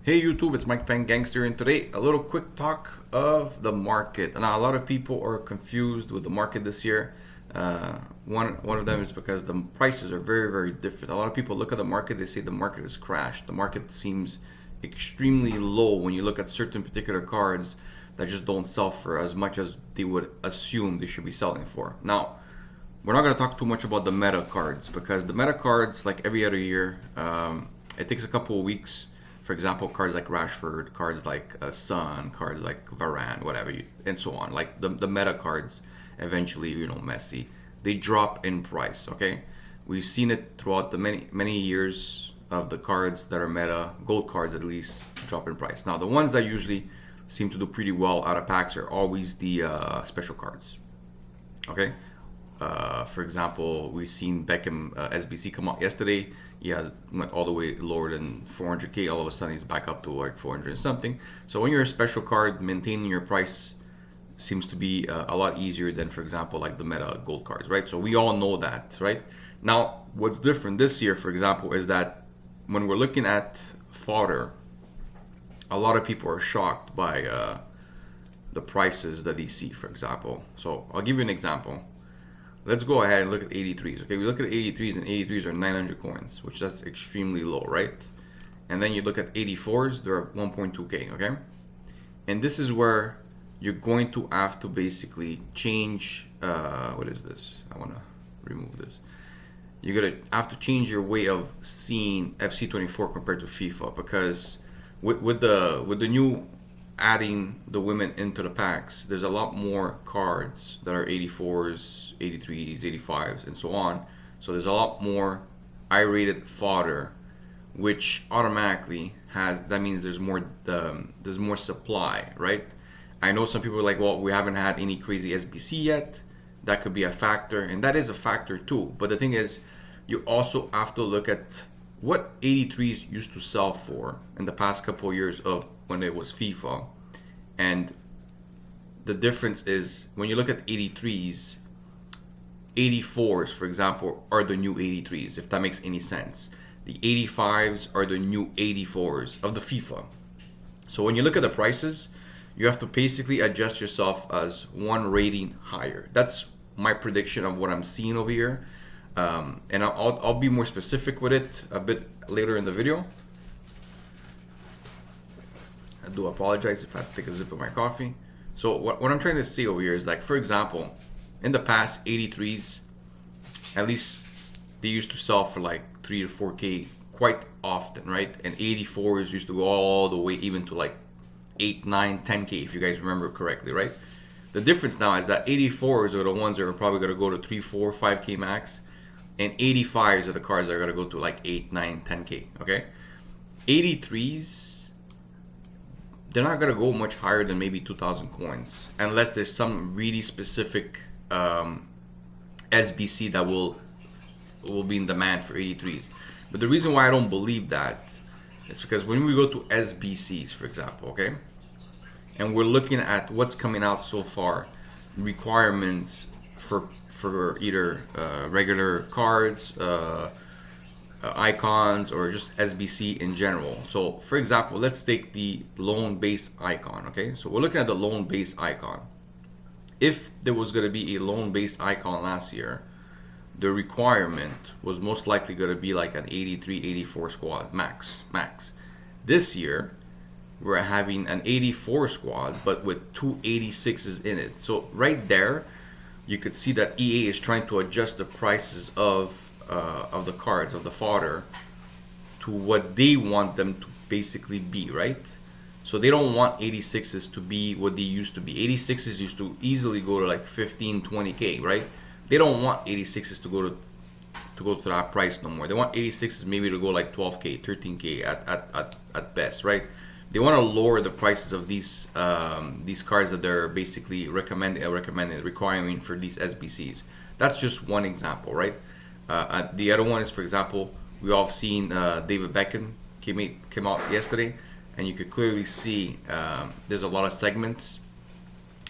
Hey YouTube, it's Mike Peng Gangster, and today a little quick talk of the market. Now, a lot of people are confused with the market this year. One of them is because the prices are very different. A lot of people look at the market, they say the market has crashed. The market seems extremely low when you look at certain particular cards that just don't sell for as much as they would assume they should be selling for. Now, we're not going to talk too much about the meta cards because the meta cards, like every other year, it takes a couple of weeks. For example, cards like Rashford, cards like Son, cards like Varane, whatever, and so on. Like the meta cards, eventually, Messi, they drop in price. Okay, we've seen it throughout the many years of the cards that are meta, gold cards at least, drop in price. Now, the ones that usually seem to do pretty well out of packs are always the special cards. Okay, for example, we've seen Beckham SBC come out yesterday. Yeah, went all the way lower than 400k. All of a sudden, he's back up to like 400 and something. So when you're a special card, maintaining your price seems to be a lot easier than, for example, like the meta gold cards, right? So we all know that, right? Now, what's different this year, for example, is that when we're looking at fodder, a lot of people are shocked by the prices that they see, for example. So I'll give you an example. Let's go ahead and look at 83s. Okay, we look at 83s, and 83s are 900 coins, which that's extremely low, right? And then you look at 84s, they're 1.2k, okay? And this is where you're going to have to basically change, what is this? I want to remove this. You're going to have to change your way of seeing FC24 compared to FIFA, because with the new adding the women into the packs, there's a lot more cards that are 84s, 83s, 85s, and so on. So there's a lot more I-rated fodder, which automatically that means there's more supply, right? I know some people are like, well, we haven't had any crazy SBC yet. That could be a factor, and that is a factor too. But the thing is, you also have to look at what 83s used to sell for in the past couple of years of when it was FIFA. And the difference is, when you look at 83s, 84s, for example, are the new 83s, if that makes any sense. The 85s are the new 84s of the FIFA. So when you look at the prices, you have to basically adjust yourself as one rating higher. That's my prediction of what I'm seeing over here. And I'll be more specific with it a bit later in the video. I do apologize if I take a sip of my coffee. So what I'm trying to say over here is, like, for example, in the past, 83s, at least they used to sell for like 3 to 4k quite often, right? And 84s used to go all the way even to like 8, 9, 10k, if you guys remember correctly, right? The difference now is that 84s are the ones that are probably going to go to 3, 4, 5k max, and 85s are the cards that are going to go to like 8, 9, 10k, okay? 83s, they're not going to go much higher than maybe 2,000 coins, unless there's some really specific SBC that will be in demand for 83s. But the reason why I don't believe that is because when we go to SBCs, for example, okay, and we're looking at what's coming out so far, requirements for either regular cards, icons, or just SBC in general. So for example, let's take the loan base icon. Okay, so we're looking at the loan base icon. If there was going to be a loan base icon last year, the requirement was most likely going to be like an 83, 84 squad max. This year we're having an 84 squad, but with 2 86s in it. So right there, you could see that EA is trying to adjust the prices of the cards, of the fodder, to what they want them to basically be, right? So they don't want 86s to be what they used to be. 86s used to easily go to like 15, 20k, right? They don't want 86s to go to that price no more. They want 86s maybe to go like 12k, 13k at best, right? They want to lower the prices of these cards that they're basically requiring for these SBCs. That's just one example, right? The other one is, for example, we all seen David Beckham came out yesterday, and you could clearly see there's a lot of segments,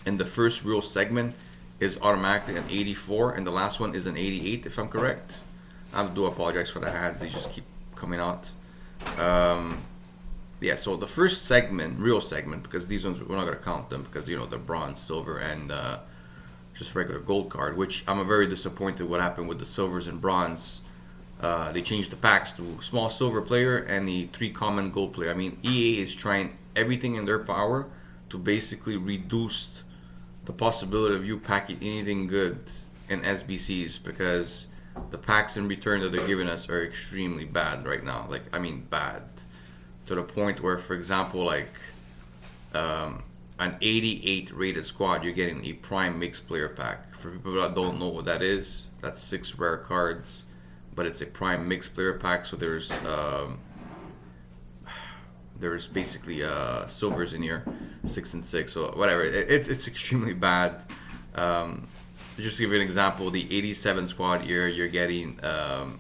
and the first real segment is automatically an 84, and the last one is an 88, if I'm correct. I do apologize for the hands; they just keep coming out. Yeah, so the first segment, real segment, because these ones we're not gonna count them because the bronze, silver, and just regular gold card. Which I'm very disappointed what happened with the silvers and bronze. They changed the packs to small silver player and the 3 common gold player. I mean, EA is trying everything in their power to basically reduce the possibility of you packing anything good in SBCs, because the packs in return that they're giving us are extremely bad right now. Like, I mean, bad to the point where, for example, like an 88 rated squad, you're getting a prime mixed player pack. For people that don't know what that is, that's 6 rare cards, but it's a prime mixed player pack. So there's basically silvers in here, 6 and 6. So whatever, it's extremely bad. Just to give you an example, the 87 squad here, you're getting a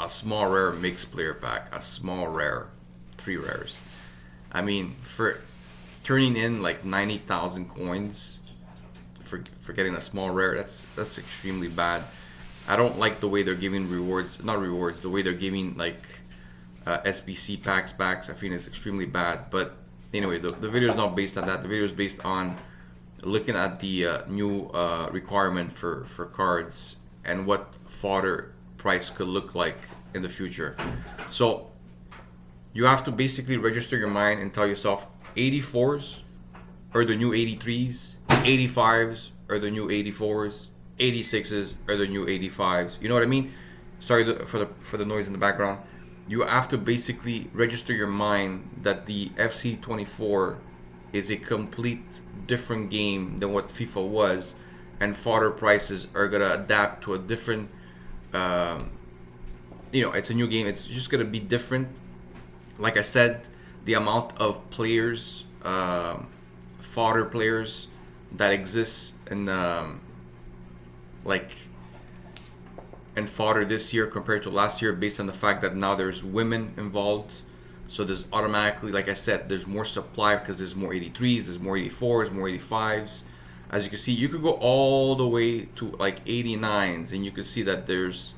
small rare mixed player pack, a small rare, 3 rares. I mean, for turning in like 90,000 coins for getting a small rare, that's extremely bad. I don't like the way they're giving rewards, not rewards, the way they're giving like SBC packs back. I think it's extremely bad. But anyway, the video is not based on that. The video is based on looking at the new requirement for cards and what fodder price could look like in the future. So you have to basically register your mind and tell yourself 84s are the new 83s, 85s are the new 84s, 86s are the new 85s. You know what I mean? Sorry for the noise in the background. You have to basically register your mind that the FC24 is a complete different game than what FIFA was, and fodder prices are gonna adapt to a different. It's a new game. It's just gonna be different. Like I said, the amount of players, fodder players that exists in and fodder this year compared to last year, based on the fact that now there's women involved. So there's automatically, like I said, there's more supply because there's more 83s, there's more 84s, more 85s. As you can see, you could go all the way to like 89s, and you can see that there's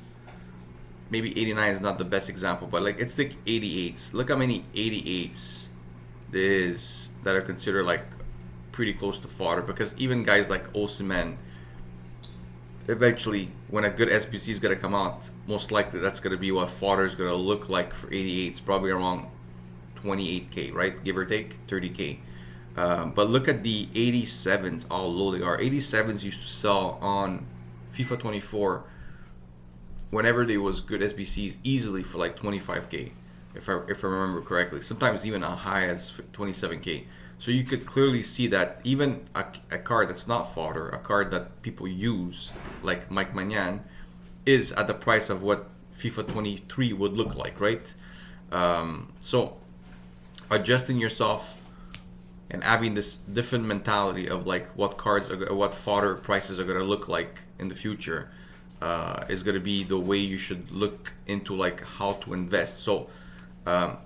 maybe 89 is not the best example, but like it's like 88s. Look how many 88s there is that are considered like pretty close to fodder, because even guys like Osimhen, eventually when a good SBC is gonna come out, most likely that's gonna be what fodder is gonna look like for 88s, probably around 28k, right? Give or take 30k. But look at the 87s, how low they are. 87s used to sell on FIFA 24 whenever there was good SBCs easily for like 25k, if I remember correctly. Sometimes even as high as 27k. So you could clearly see that even a card that's not fodder, a card that people use, like Mike Maignan, is at the price of what FIFA 23 would look like, right? So adjusting yourself and having this different mentality of like what fodder prices are going to look like in the future is going to be the way you should look into like how to invest. So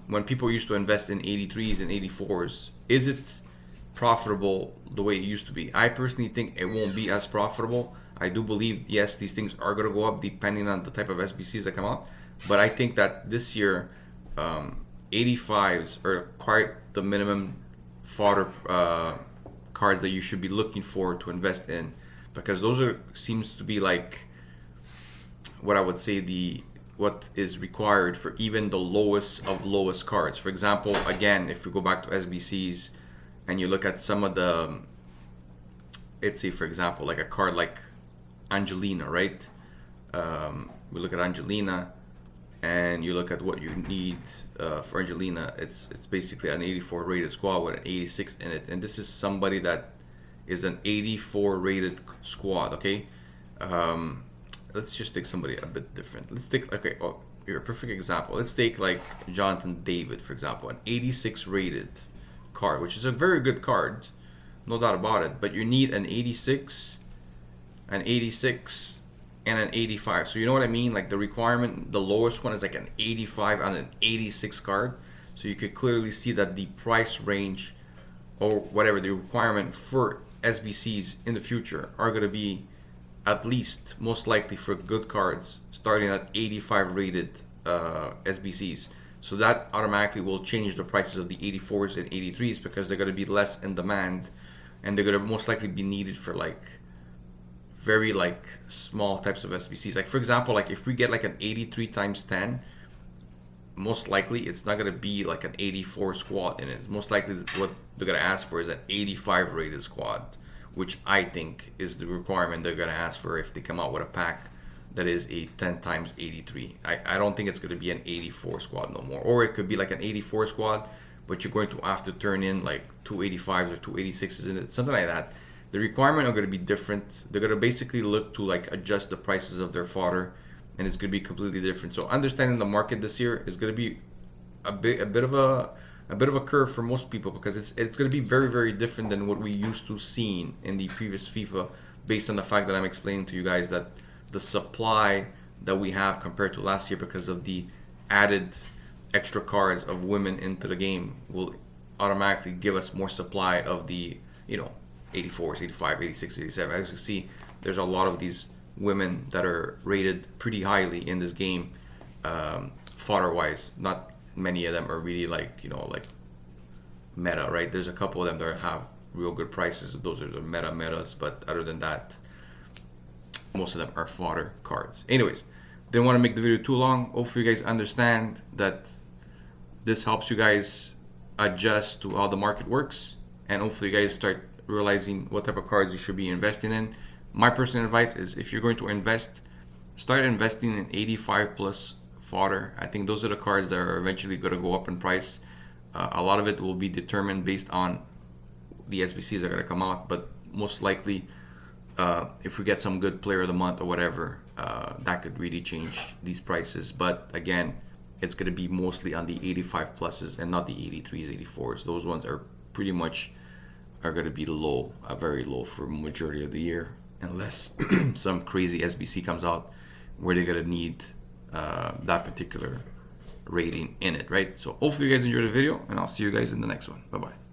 when people used to invest in 83s and 84s, is it profitable the way it used to be? I personally think it won't be as profitable. I do believe, yes, these things are going to go up depending on the type of SBCs that come out. But I think that this year, 85s are quite the minimum fodder cards that you should be looking for to invest in, because those seems to be like what I would say what is required for even the lowest of lowest cards. For example, again, if we go back to SBCs and you look at some of the, let's say for example, like a card like Angelina, right? We look at Angelina and you look at what you need for Angelina. It's basically an 84 rated squad with an 86 in it, and this is somebody that is an 84 rated squad. Okay, let's just take somebody a bit different. Let's take, okay, you're a perfect example. Let's take like Jonathan David, for example, an 86 rated card, which is a very good card, no doubt about it. But you need an 86, an 86, and an 85. So you know what I mean? Like the requirement, the lowest one is like an 85 on an 86 card. So you could clearly see that the price range or whatever the requirement for SBCs in the future are going to be, at least most likely for good cards, starting at 85 rated SBCs. So that automatically will change the prices of the 84s and 83s because they're going to be less in demand, and they're going to most likely be needed for like very like small types of SBCs. Like for example, like if we get like an 83 times 10, most likely it's not going to be like an 84 squad in it. Most likely what they're going to ask for is an 85 rated squad, which I think is the requirement they're going to ask for if they come out with a pack that is a 10 times 83. I don't think it's going to be an 84 squad no more. Or it could be like an 84 squad, but you're going to have to turn in like 285s or 286s in it, something like that. The requirement are going to be different. They're going to basically look to like adjust the prices of their fodder, and it's going to be completely different. So understanding the market this year is going to be a bit of a curve for most people, because it's going to be very, very different than what we used to seeing in the previous FIFA, based on the fact that I'm explaining to you guys that the supply that we have compared to last year, because of the added extra cards of women into the game, will automatically give us more supply of the 84s, 85, 86, 87. As you see, there's a lot of these women that are rated pretty highly in this game, fodder wise. Not many of them are really like meta, right? There's a couple of them that have real good prices. Those are the metas, but other than that, most of them are fodder cards. Anyways, didn't want to make the video too long. Hopefully you guys understand that this helps you guys adjust to how the market works, and hopefully you guys start realizing what type of cards you should be investing in. My personal advice is, if you're going to invest, start investing in 85 plus fodder. I think those are the cards that are eventually going to go up in price. A lot of it will be determined based on the SBCs that are going to come out, but most likely if we get some good player of the month or whatever, that could really change these prices. But again, it's going to be mostly on the 85 pluses and not the 83s, 84s. Those ones are pretty much going to be low, very low for majority of the year, unless some crazy SBC comes out where they're going to need that particular rating in it, right? So hopefully you guys enjoyed the video, and I'll see you guys in the next one. Bye bye.